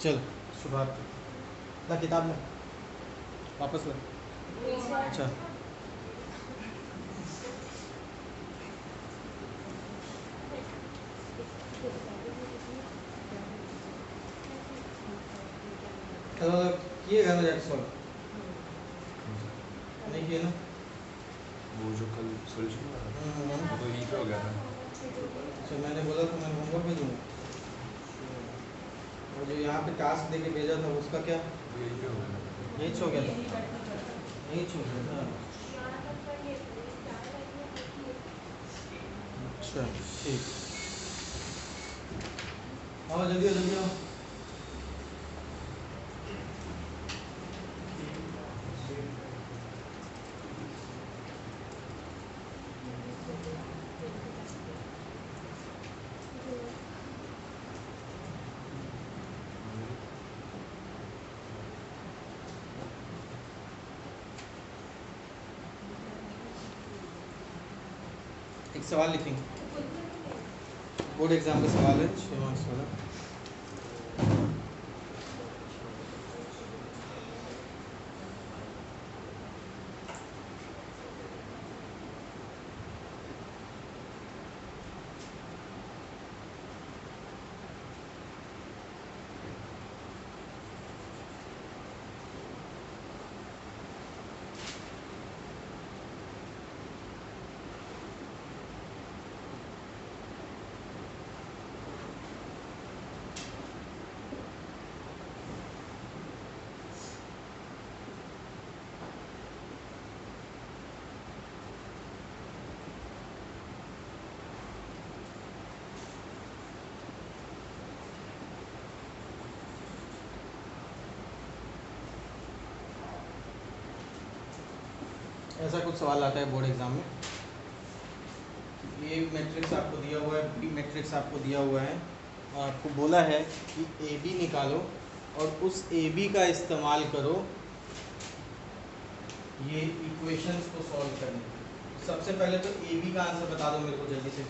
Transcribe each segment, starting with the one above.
चल शुरुआत ला किताब में वापस ला। अच्छा चलो किए घर में जाके सॉल्व नहीं किए ना। वो जो कल सॉल्यूशन हुआ वो तो यहीं पे हो गया था। अच्छा मैंने बोला तो मैंने होमवर्क भेजूँगा और जो यहाँ पे टास्क देके भेजा था उसका क्या वो यहीं पे हो गया था। यही छो गया था यही छो गया था। अच्छा ठीक आओ जल्दी आओ जल्दी आओ। एक सवाल लिखेंगे बोर्ड एग्जाम का सवाल है 6 मार्क्स वाला। ऐसा कुछ सवाल आता है बोर्ड एग्जाम में ए मैट्रिक्स आपको दिया हुआ है बी मैट्रिक्स आपको दिया हुआ है और आपको बोला है कि ए बी निकालो और उस ए बी का इस्तेमाल करो ये इक्वेशंस को सॉल्व करने के लिए। सबसे पहले तो ए बी का आंसर बता दो मेरे को जल्दी से।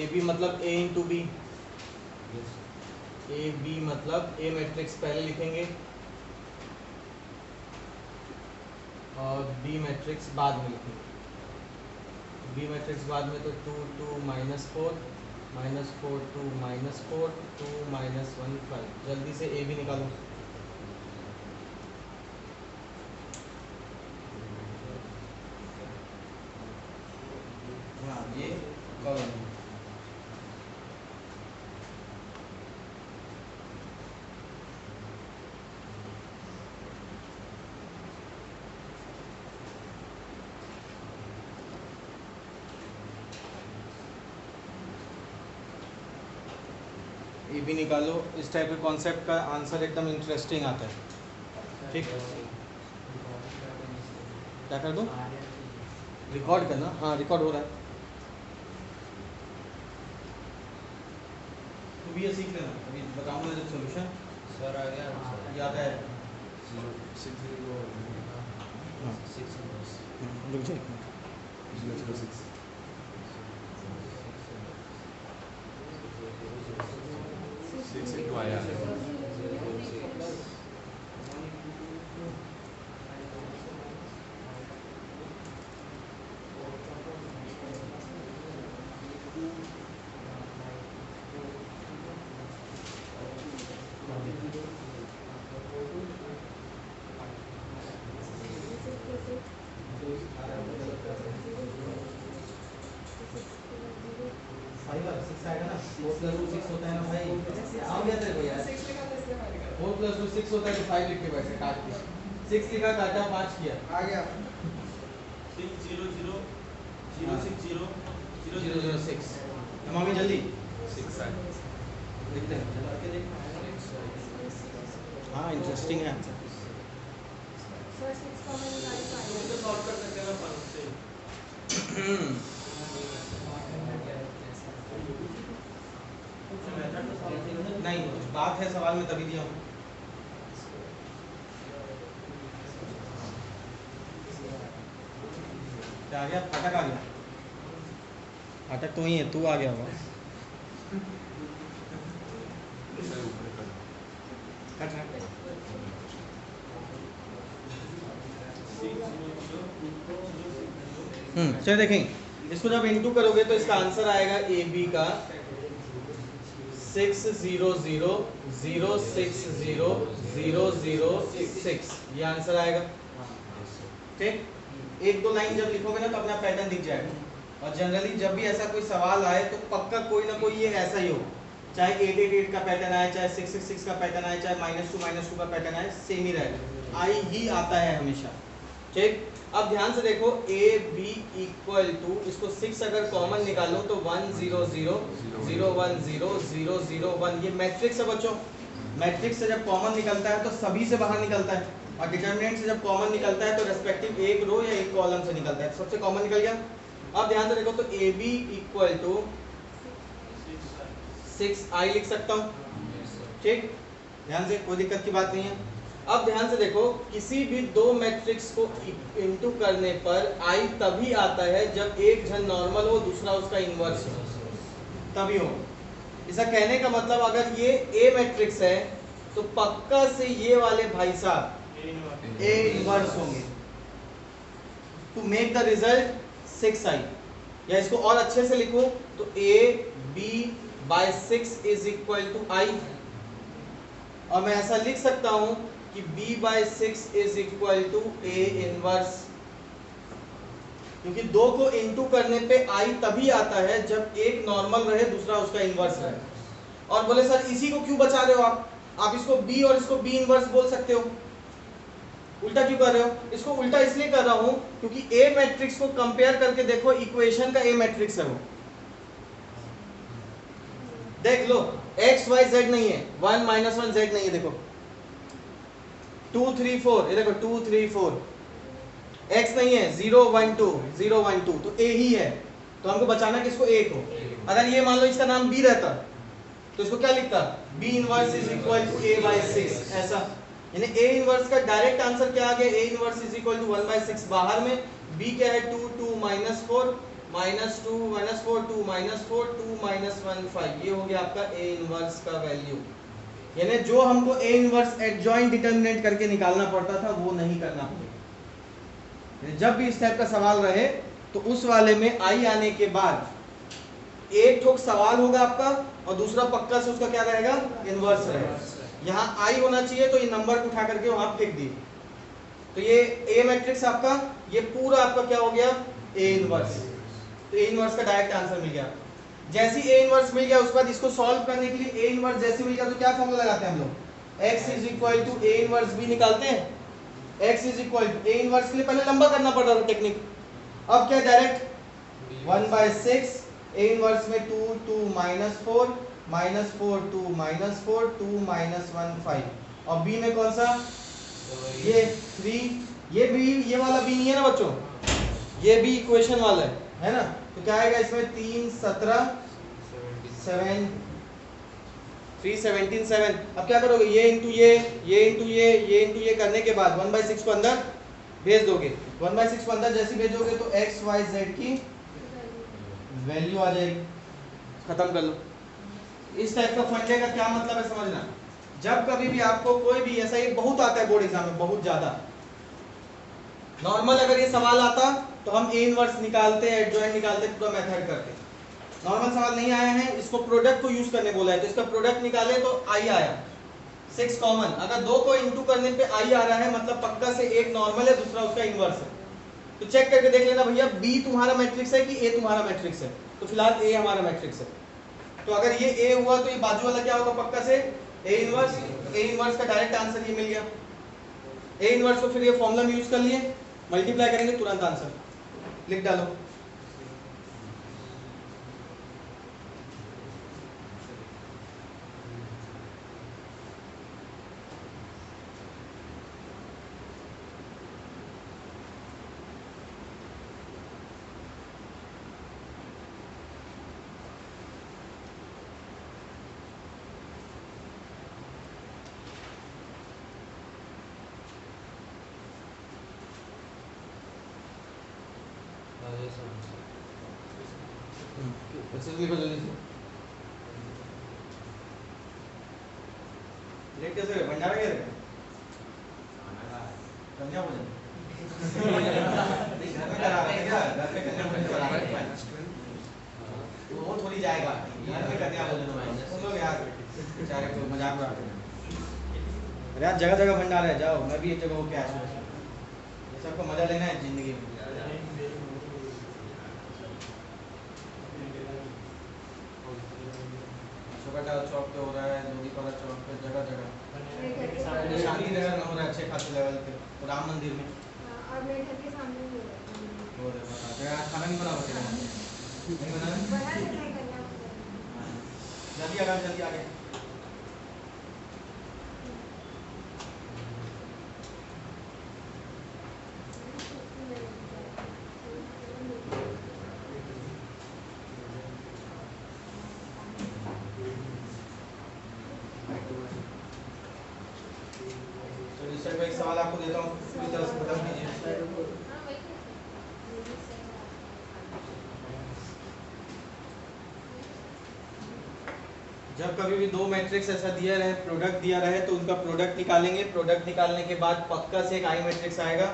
ए बी मतलब ए इंटू बी ए बी मतलब ए मैट्रिक्स पहले लिखेंगे और बी मैट्रिक्स बाद में लिखेंगे। बी मैट्रिक्स बाद में तो 2 2 -4 -4 2 -4 2 -1 5। जल्दी से ए बी निकालो। हाँ ये कॉलम है। ए बी निकालो। इस टाइप के कॉन्सेप्ट का आंसर एकदम इंटरेस्टिंग आता है। ठीक क्या कर दूँ रिकॉर्ड करना। हाँ रिकॉर्ड हो रहा है तो भी ये सीख लेना। अभी बताऊँगा जब सोल्यूशन सर आ गया याद है। 0 हाँ 6 रुक जाओ एक मिनट। 0 6 6 into आया फाइव और 6 आएगा ना 4 + 2 6 होता है ना भाई। आ गया तेरे को यार 4 + 2 6 होता है तो 5 लिख के बैठे काट के 6 लिखा काटा 5 किया आ गया 6 0 0 0 6 0 0 0 0 0 6। मम्मी जल्दी 6 आया लिखते हैं चला के देख। हाँ इंटरेस्टिंग है आंसर। तो सॉल्व कर सकते हैं ना 5 से। नहीं बात है सवाल में तभी दिया हूँ। क्या आ गया फाटक आ गया। फाटक तो वही है तू आ गया होगा। सर ऊपर कर कट रहा है। 6 0 0 चलिए देखें, इसको जब इंटू करोगे तो इसका आंसर आएगा ए बी का 6 0 0 0 6 0 0 0 6, ये आंसर आएगा। ठीक, एक दो लाइन जब लिखोगे ना तो अपना पैटर्न दिख जाएगा। और जनरली जब भी ऐसा कोई सवाल आए तो पक्का कोई ना कोई ये ऐसा ही हो, चाहे 888 का पैटर्न आए, चाहे 666 का पैटर्न आए, चाहे -2 का पैटर्न आए, सेम ही रहेगा, आई ही आता है हमेशा। ठीक, अब ध्यान से देखो ए बी इक्वल टू, इसको 6 अगर कॉमन निकालो तो 1 0 0 0 1 0 0 0 1, ये मैट्रिक्स है बच्चों। मैट्रिक्स से जब कॉमन निकलता है तो सभी से बाहर निकलता है, और डिटरमिनेंट से जब कॉमन निकलता है तो रेस्पेक्टिव एक रो या एक कॉलम से निकलता है, सबसे कॉमन निकल गया। अब ध्यान से देखो तो A B equal to 6i लिख सकता हूँ। ठीक, ध्यान से, कोई दिक्कत की बात नहीं है। अब ध्यान से देखो, किसी भी दो मैट्रिक्स को इंटू करने पर i तभी आता है जब एक जन नॉर्मल हो, दूसरा उसका इनवर्स हो, तभी हो। इसका कहने का मतलब अगर ये ए मैट्रिक्स है तो पक्का से ये वाले भाई साहब ए इनवर्स होंगे। To make the result 6i, या इसको और अच्छे से लिखो तो A B by 6 is equal to i, और मैं ऐसा लिख सकता हूं कि b by 6 is equal to a inverse, क्योंकि दो को इंटू करने पे i तभी आता है जब एक नॉर्मल रहे, दूसरा उसका इनवर्स रहे। और बोले सर इसी को क्यों बचा रहे हो आप इसको b और इसको b इनवर्स बोल सकते हो, उल्टा क्यों कर रहे हो? इसको उल्टा इसलिए कर रहा हूं क्योंकि a मैट्रिक्स को कंपेयर करके देखो, इक्वेशन का a मैट्रिक्स है वो, देख लो x y z नहीं है, 1 -1 z नहीं है, देखो 2 3 4, ये देखो 2 3 4, x नहीं है, 0 1 2 0 1 2, तो a ही है, तो हमको बचाना किसको? a को। अगर ये मान लो इसका नाम b रहता तो इसको क्या लिखता? b inverse is equal to a by 6, ऐसा। यानी a इनवर्स का डायरेक्ट आंसर क्या आ गया? a inverse is equal to 1 by 6, बाहर में b क्या है? 2 2 -4 -2 -4 2 -4 2 -1 5, ये हो गया आपका a इनवर्स का वैल्यू। यानी जो हमको a इनवर्स एडजॉइंट डिटरमिनेंट करके निकालना पड़ता था वो नहीं करना पड़ेगा। जब भी इस टाइप का सवाल रहे तो उस वाले में i आने के बाद एक ठोक सवाल होगा आपका और दूसरा पक्का से उसका क्या रहेगा? इनवर्स रहेगा। यहाँ i होना चाहिए तो ये नंबर को उठा करके वहां फेंक दिए, तो ये a मैट्रिक्स आपका, ये पूरा आपका क्या हो गया? a inverse. तो a इनवर्स का डायरेक्ट आंसर मिल गया। जैसे a इनवर्स मिल गया उसके बाद इसको सॉल्व करने के लिए a इनवर्स जैसे मिल गया तो क्या फॉर्मूला लगाते हैं हम लोग? x is equal to a inverse b निकालते हैं। x is equal to a inverse के लिए पहले लंबा करना पड़ रहा था टेक्निक, अब क्या डायरेक्ट 1 बाय 6, a इनवर्स में 2 2 -4 -4 2 -4 2 -1 5, और b में कौन सा? ये 3, ये b, ये वाला b नहीं है ना बच्चों, ये भी इक्वेशन वाला है ना? तो क्या आएगा इसमें? 3 17 7 3 17 7। अब क्या करोगे? ये इंटू ये इंटू ये इंटू ये करने के बाद 1 बाय 6 को अंदर भेज दोगे। 1 बाय 6 को अंदर जैसे भेजोगे तो x y z की वैल्यू आ जाएगी, खत्म कर लो। इस टाइप का फंडे का क्या मतलब है समझना। जब कभी भी आपको कोई भी ऐसा, ये बहुत आता है बोर्ड एग्जाम में, बहुत ज्यादा। नॉर्मल अगर ये सवाल आता तो हम a इनवर्स निकालते, एडजॉइंट निकालते, पूरा मेथड करते। नॉर्मल सवाल नहीं आया है, इसको प्रोडक्ट को यूज करने बोला है, तो इसका प्रोडक्ट निकाले तो i आया 6 कॉमन। अगर दो को इंटू करने पे i आ रहा है मतलब पक्का से एक नॉर्मल है, दूसरा उसका इनवर्स है। तो चेक करके देख लेना भैया b तुम्हारा मैट्रिक्स है कि a तुम्हारा मैट्रिक्स है। तो फिलहाल a हमारा मैट्रिक्स है, तो अगर ये a हुआ तो ये बाजू वाला क्या होगा? पक्का से a इनवर्स। a इनवर्स का डायरेक्ट आंसर ये मिल गया। a इनवर्स को फिर ये फॉर्मूला में यूज कर लिए, मल्टीप्लाई करेंगे तुरंत आंसर लिख डालो। लिखो जल्दी से। लेट कैसे हुए? भंडारा गए थे? कन्या भोजन नहीं, घर में करा रहे थे क्या? घर में कन्या भोजन करा रहे थे। वो थोड़ी जाएगा घर में कन्या भोजन होगा। तुम लोग यार बेचारे को मजाक उड़ाते हैं। अरे यार जगह जगह भंडारा है, जाओ मैं भी एक जगह होके आया हूँ। ये सबको मजा लेना है जिंदगी में। छोटा चौक पे हो रहा है, लोधीपाला चौक पे, जगह जगह शांति नगर में हो रहा है अच्छे खासे लेवल पे, तो राम मंदिर में और मेरे घर के सामने भी हो रहा है। आज खाना नहीं बना बच्चे नहीं बना जल्दी आगे जल्दी आगे। तो एक सवाल आपको देता हूँ, पूरी तरह से खत्म कीजिए। जब कभी भी दो मैट्रिक्स ऐसा दिया रहे, प्रोडक्ट दिया रहे, तो उनका प्रोडक्ट निकालेंगे। प्रोडक्ट निकालने के बाद पक्का से एक आई मैट्रिक्स आएगा।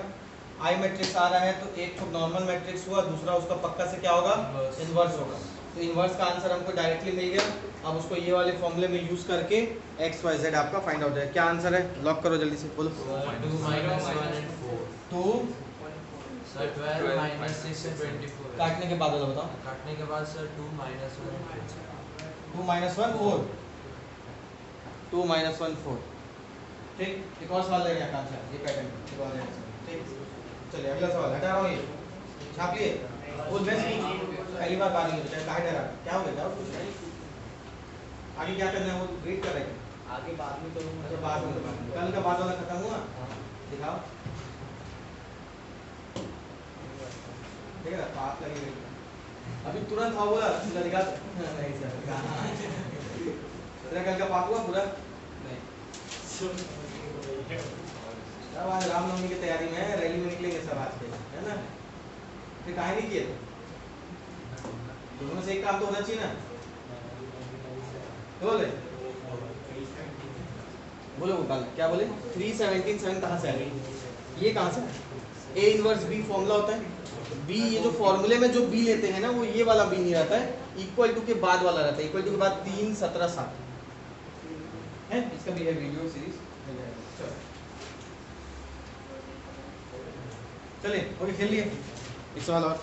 आई मैट्रिक्स आ रहा है तो एक तो नॉर्मल मैट्रिक्स हुआ, दूसरा उसका पक्का से क्या होगा? इन्वर्स होगा। तो इन्वर्स का आंसर हमको डायरेक्टली मिल गया। अब उसको ये वाले फॉर्मूले में यूज करके एक्स वाई जेड आपका फाइंड आउट है। क्या आंसर है? लॉक करो जल्दी से, बोलो। 2 minus 1 and 4 to sir 12 minus 6 and 24 काटने के बाद वाला बताओ। काटने के बाद sir 2 minus 1 and 4 2 minus 1 4 2 minus 1 4। ठीक, एक और सवाल ले रहे हैं आकांक्षा, ये पैटर्न एक और है। ठीक, चलिए अगला सवाल हटा रहा हूँ, ये छाप लिए। वो बेस्ट पहली बार बात नहीं होता है, डरा क्या हो गया? डाउट कुछ नहीं, आगे क्या करना है वो वेट कर रहे हैं। आगे बाद में करूँगा। अच्छा बाद में, कल का बाद वाला खत्म हुआ, दिखाओ। ठीक है, बात लगेगी अभी तुरंत हाँ बोला सीधा दिखा। नहीं सर तेरा कल का पाक हुआ पूरा? नहीं। अब आज रामनवमी की तैयारी में है, रैली में निकलेंगे सब आज के, है ना? फिर काहे नहीं किए? दोनों में से एक काम तो होना चाहिए ना। बोले बोलो गोपाल क्या बोले? 317 कहाँ से आ गई? ये कहाँ से? ए इनवर्स बी फॉर्मूला होता है। बी ये जो फॉर्मूले में जो बी लेते हैं ना, वो ये वाला बी नहीं रहता है, इक्वल टू के बाद वाला रहता है। इक्वल टू के बाद 3 17 7 है। इसका भी है वीडियो सीरीज। चलिए ओके, खेल लिए। एक सवाल और।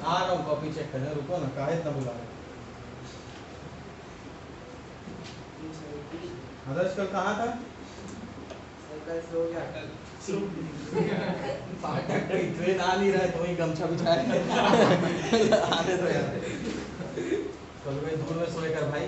आ रहा हूँ, कॉपी चेक करने, रुको ना, काहे इतना बुला रहे? आदर्श कल कहाँ था? फाटक पे ट्रेन आ नहीं रहा है तो वही गमछा बिछाया आने दो यार। कल वे दूर में सोए कर भाई।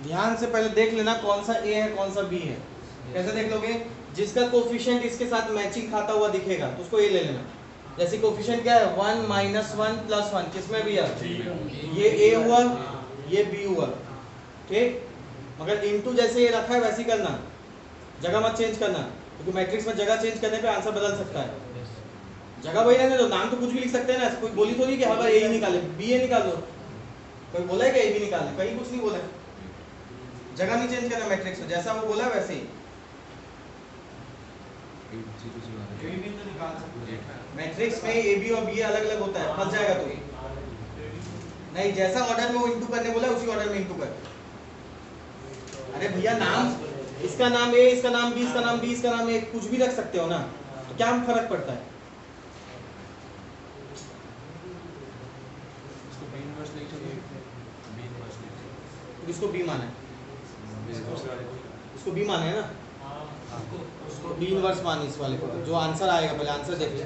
ध्यान से पहले देख लेना कौन सा ए है कौन सा बी है। कैसे देख लोगे? जिसका कोफिशिएंट इसके साथ मैचिंग खाता हुआ दिखेगा तो उसको ए ले लेना। जैसे कोफिशिएंट क्या है 1 -1 + 1, किसमें भी है? ये ए हुआ, ये बी हुआ। ठीक, मगर इनटू जैसे ये रखा है वैसे ही करना, जगह मत चेंज करना, क्योंकि मैट्रिक्स में जगह चेंज करने पे आंसर बदल सकता है। जगह वही रहने दो, नाम तो कुछ भी लिख सकते हैं ना, कोई बोली तो नहीं कि हाँ भाई ए ही निकाले, बी ए निकाल दो। कोई बोला है कि ए बी निकालना, कहीं कुछ नहीं बोला है, जगह नहीं चेंज करना मैट्रिक्स में, जैसा वो बोला है वैसे ही। 800 ये भी तो निकाल सकते हैं। मैट्रिक्स में ए बी और बी अलग अलग होता है, फंस जाएगा तो नहीं, जैसा ऑर्डर में वो इंटू करने बोला है उसी ऑर्डर में इंटू कर। अरे भैया नाम, इसका नाम ए, इसका नाम बी, इसका नाम डी, इसका नाम ए, कुछ भी रख सकते हो ना, तो क्या फर्क पड़ता है? इसको बी इनवर्स नहीं चाहिए, बी इनवर्स नहीं चाहिए, इसको बी माना है, दूसरे वाले को इसको बी माना है ना, बी इनवर्स मान इस वाले को, जो आंसर आएगा पहले आंसर देख ले,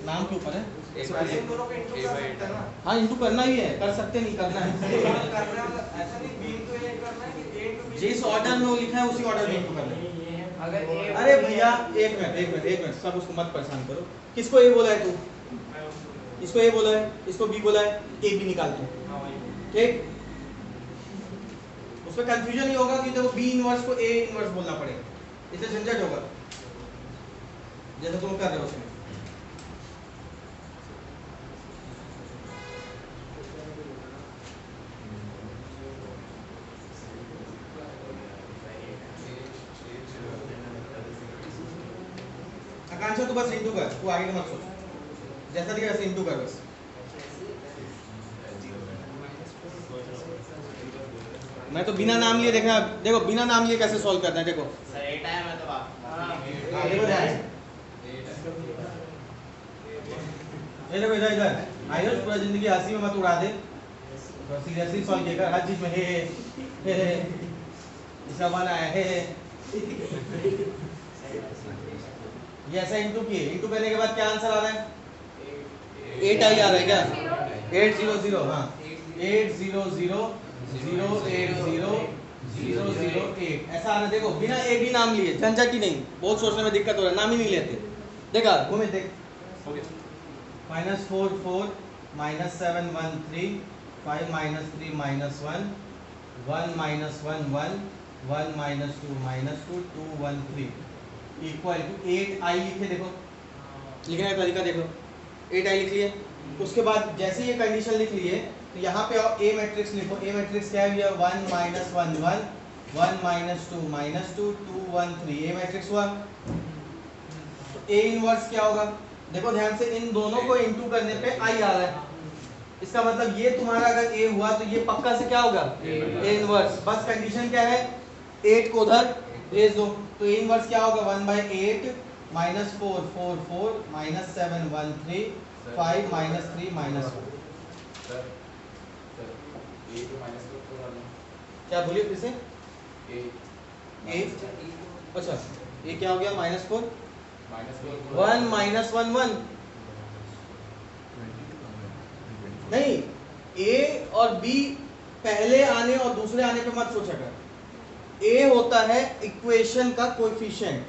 नाम के ऊपर है। ऐसे इन दोनों को इंटू कर सकते हैं ना। हाँ इंटू करना ही है, कर सकते नहीं, करना है। करना है, ऐसा नहीं बी इंटू ए करना है कि ए इंटू बी। जिस ऑर्डर में वो लिखा है उसी ऑर्डर में इंटू करना है। अगर ए अरे भैया एक मिनट सब उसको मत परेशान करो। किसको ए बोला है तू? इसको ए बोला है, इसको बी बोला है, ए बी निकाल दो, ठीक? उसमें कंफ्यूजन नहीं होगा कि देखो बी इनवर्स को ए इनवर्स बोलना पड़ेगा, इससे झंझट होगा जैसे तुम कर रहे हो उसमें। आकांक्षा तू बस इंटू कर, तू आगे मत सोच, जैसा दिया वैसे इंटू कर बस। मैं तो बिना नाम लिए देखना, देखो बिना नाम लिए कैसे सॉल्व करना है, देखो सही टाइम है तो आप देखो ध्यान से। ये देखो इधर इधर आयुष, पूरा जिंदगी हंसी में मत उड़ा दे, सीरियसली सॉल्व किया कर, हर चीज में हे इसका माना है हे। ये ऐसा इंटू किए, इंटू करने के बाद क्या आंसर आ रहा है? 8 आई आ रहा है क्या? 800, हाँ 800,080,008 ऐसा आ रहा है। देखो बिना ए बी नाम लिए, झंझट ही नहीं, बहुत सोचने में दिक्कत हो रहा है, नाम ही नहीं लेते। देखा घूमे देख, हो गया। -4 4 -7 1 3 5 -3 -1 1 -1 1 1 -2 -2 2 1 3 इक्वल टू 8 आई लिखे, देखो लिखने का तरीका देखो, 8 आई लिख लिए। उसके बाद जैसे ये कंडीशन लिख लिए तो यहाँ पे आओ, ए मैट्रिक्स लिखो। ए मैट्रिक्स क्या है भैया? 1 -1 1 1 -2 -2 2 1 3 ए मैट्रिक्स हुआ। तो ए इनवर्स क्या होगा? देखो ध्यान से, इन दोनों को इनटू करने पे आई आ रहा है, इसका मतलब ये तुम्हारा अगर ए हुआ तो ये पक्का से क्या होगा? A inverse. बस कंडीशन क्या है? 8 को उधर भेज दो, तो ए इनवर्स क्या होगा? 1/8 -4 4 4 -7 1 3 5 -3 -1। क्या बोलिए फिर से? ए अच्छा, ये क्या हो गया? -4 1 -1 1 नहीं, ए और बी पहले आने और दूसरे आने पे मत सोचा कर। ए होता है इक्वेशन का कोएफिशिएंट।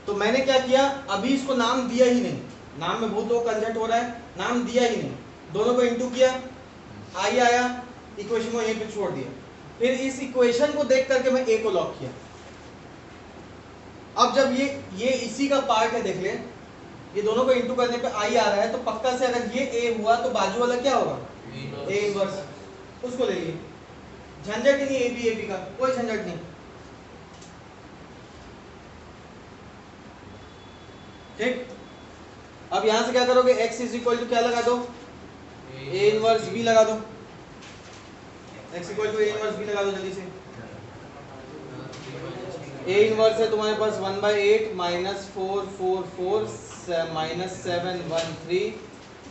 तो मैंने क्या किया, अभी इसको नाम दिया ही नहीं, नाम में बहुत लोग कंजट हो रहा है, नाम दिया ही नहीं, दोनों को इंटू किया, आई आया, इक्वेशन को यहीं पे छोड़ दिया। फिर इस इक्वेशन को देख करके मैं ए को लॉक किया। अब जब ये इसी का पार्ट है, देख ले, ये दोनों को इंटू करने पे आई आ रहा है, तो पक्का से अगर ये ए हुआ तो बाजू वाला क्या होगा? ए इनवर्स, उसको ले लिए। झंझट ही नहीं ए बी का, कोई झंझट नहीं। ठीक, अब यहां से क्या करोगे? x इज इक्वल टू क्या लगा दो? ए इनवर्स बी लगा दो। x equal to A inverse B लगा दो जल्दी से। ए इनवर्स है तुम्हारे पास 1/8 -4 4 4 -7 1 3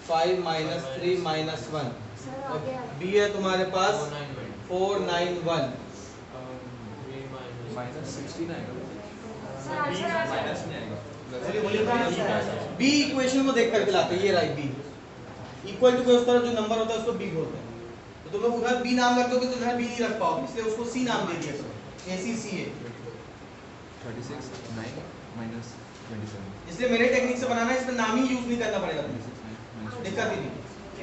5 -3 -1 और बी है तुम्हारे पास 4 9 1। -16 आएगा, सर आंसर आ गया। माइनस नहीं आएगा, बी इक्वेशन को देख करके लाते हैं, ये राइट बी इक्वल टू के उस तरफ जो नंबर होता है उसको बी बोलते हैं। तो तुम लोग उधर बी नाम रख दोगे तो इधर बी नहीं रख पाओगे, इसलिए उसको सी नाम दे दिया करो, ACCA। 36 9 -27 इसलिए मेरे टेक्निक से बनाना है, इसमें नाम ही यूज नहीं करना पड़ेगा, 36 9 दिक्कत ही नहीं।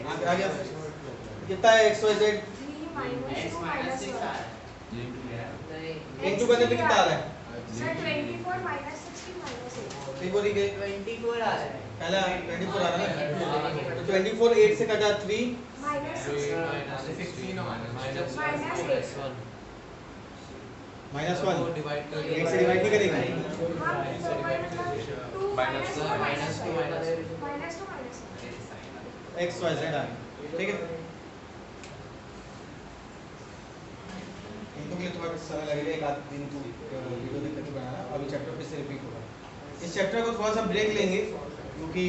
आ गया कितना है? XYZ 3 -2 -1 ये इंटू करने पे कितना आ रहा है? सर 24 -16 -8 त्रिकोणी के 24 आ रहा है। पहला 24 आ रहा है ना, तो 24 8 से कटा 3 -16 माइनस -1 डिवाइड कर एक से डिवाइड नहीं करेंगे। हाँ तो मतलब 2 minus -2 minus -2 -2 X Y Z आ गया, ठीक है। इनको के लिए थोड़ा समय लगेगा, एक आध दिन को वीडियो देख करके बनाना। अभी चैप्टर फिर से रिपीट होगा। इस चैप्टर को थोड़ा सा ब्रेक लेंगे क्योंकि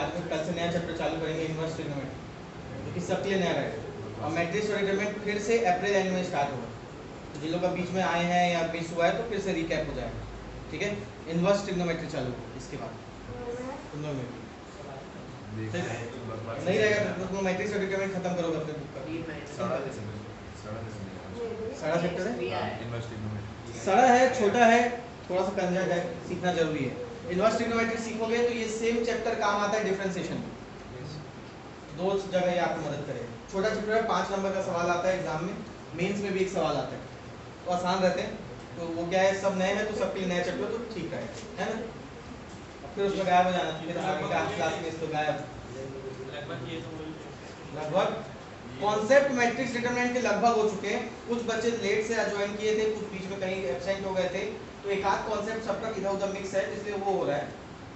आज में कल से नया चैप्टर चालू करेंगे, इनवर्स ट्रिग्नोमेट्री, जो कि सबके लिए नया रहेगा। और मैट्रिक्स और डिटरमिनेंट फिर से अप्रैल एंड में स्टार्ट होगा। तो जिन लोग का बीच में आए हैं या मिस हुआ है तो फिर से रिकैप हो जाएगा, ठीक है। इनवर्स ट्रिग्नोमेट्री चालू होगा इसके बाद। ट्रिग्नोमेट्री नहीं रहेगा तो तुम मैट्रिक्स और डिटरमिनेंट खत्म करोगे अपने बुक का। सारा चैप्टर है, सारा है, छोटा है, थोड़ा सा कंजर्ट है, सीखना जरूरी है। इनवर्स ट्रिग्नोमेट्री सीखोगे तो ये सेम चैप्टर काम आता है डिफरेंशिएशन में। दो जगह ये आपको मदद करेगा। छोटा चैप्टर है, 5 नंबर का सवाल आता है एग्जाम में, मेंस में भी एक सवाल आता है, तो आसान रहते हैं। तो वो क्या है, सब नए हैं तो सबके लिए नया चैप्टर तो ठीक है ना। अब फिर उसमें गायब हो जाना, फिर आगे का क्लास में इसको गायब लगभग कॉन्सेप्ट मैट्रिक्स डिटरमिनेंट के लगभग हो चुके हैं। कुछ बच्चे लेट से ज्वाइन किए थे, कुछ बीच में कहीं एब्सेंट हो गए थे, तो एक आध कॉन्सेप्ट सबका इधर उधर मिक्स है, इसलिए वो हो रहा है।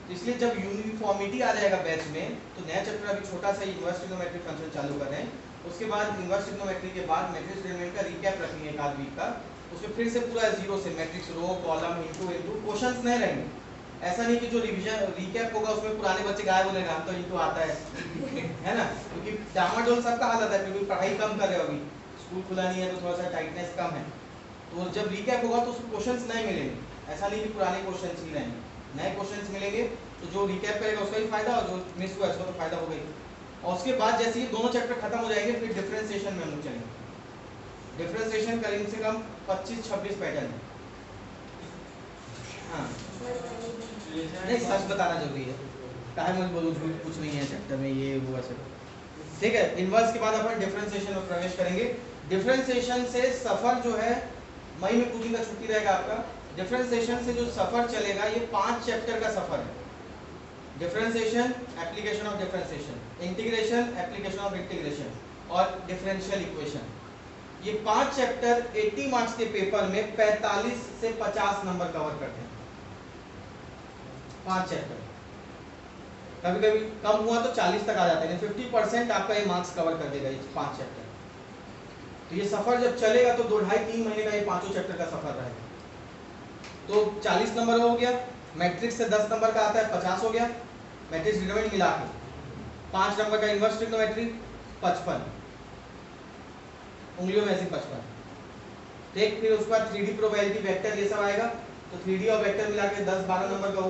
तो इसलिए जब यूनिफॉर्मिटी आ जाएगा बैच में, तो नया चैप्टर अभी छोटा सा इनवर्स ट्रिग्नोमेट्री फंक्शन चालू कर रहे हैं। उसके बाद इनवर्स ट्रिग्नोमेट्री के बाद मैट्रिक्स डिटरमिनेंट का रिकैप रखेंगे एक आध वीक का। उसमें फिर से पूरा जीरो से matrix row column into questions नहीं रहेंगे। ऐसा नहीं कि जो रिवीजन रिकैप होगा उसमें पुराने बच्चे गायब होने लगा, तो इनटू आता है ना, क्योंकि डामाडोल सबका हालत है, क्योंकि पढ़ाई कम कर रहे हो, अभी स्कूल खुला नहीं है तो थोड़ा सा टाइटनेस कम है। तो जब रिकैप होगा तो उसमें क्वेश्चंस नहीं मिलेंगे। ऐसा नहीं कि पुराने क्वेश्चंस ही रहेंगे, नए क्वेश्चंस मिलेंगे। तो जो रिकैप करेगा उसका भी फायदा, और जो मिस हुआ उसका तो फायदा हो गई। और उसके बाद जैसे ये दोनों चैप्टर खत्म हो जाएंगे, फिर डिफरेंशिएशन में हम लोग चलेंगे। डिफरेंशिएशन कम से कम 25-26 पैटर्न है। हाँ नहीं, सच बताना जरूरी है, काहे मुझे बोलूं झूठ कुछ नहीं है चैप्टर में, ये वो ऐसे, ठीक है। इनवर्स के बाद अपन डिफरेंशिएशन में प्रवेश करेंगे। डिफरेंशिएशन से सफर जो है, मई में कुछ दिन का छुट्टी रहेगा आपका। डिफरेंशिएशन से जो सफर चलेगा ये 5 चैप्टर का सफर है। Differentiation, application of differentiation, integration, application of integration और डिफरेंशियल इक्वेशन। ये 5 चैप्टर 80 मार्क्स के पेपर में 45 से 50 नंबर कवर करते हैं। 5 चैप्टर, कभी कभी कम हुआ तो 40 तक आ जाते हैं, 50% आपका ये मार्क्स कवर कर देगा ये 5 चैप्टर। तो ये सफर जब चलेगा तो 2-2.5-3 महीने का ये पांचों चैप्टर का सफर रहेगा। तो 40 नंबर हो गया, मैट्रिक्स से 10 नंबर का आता है 50 हो गया, मैट्रिक्स डिटरमिनेंट मिला के 5 नंबर का इनवर्स ट्रिग्नोमेट्री 55, उंगलियों में ऐसे 55। ठीक, फिर उसके बाद 3D प्रोबेबिलिटी वेक्टर ये सब आएगा, तो 3D और वेक्टर मिला के 10-12 नंबर का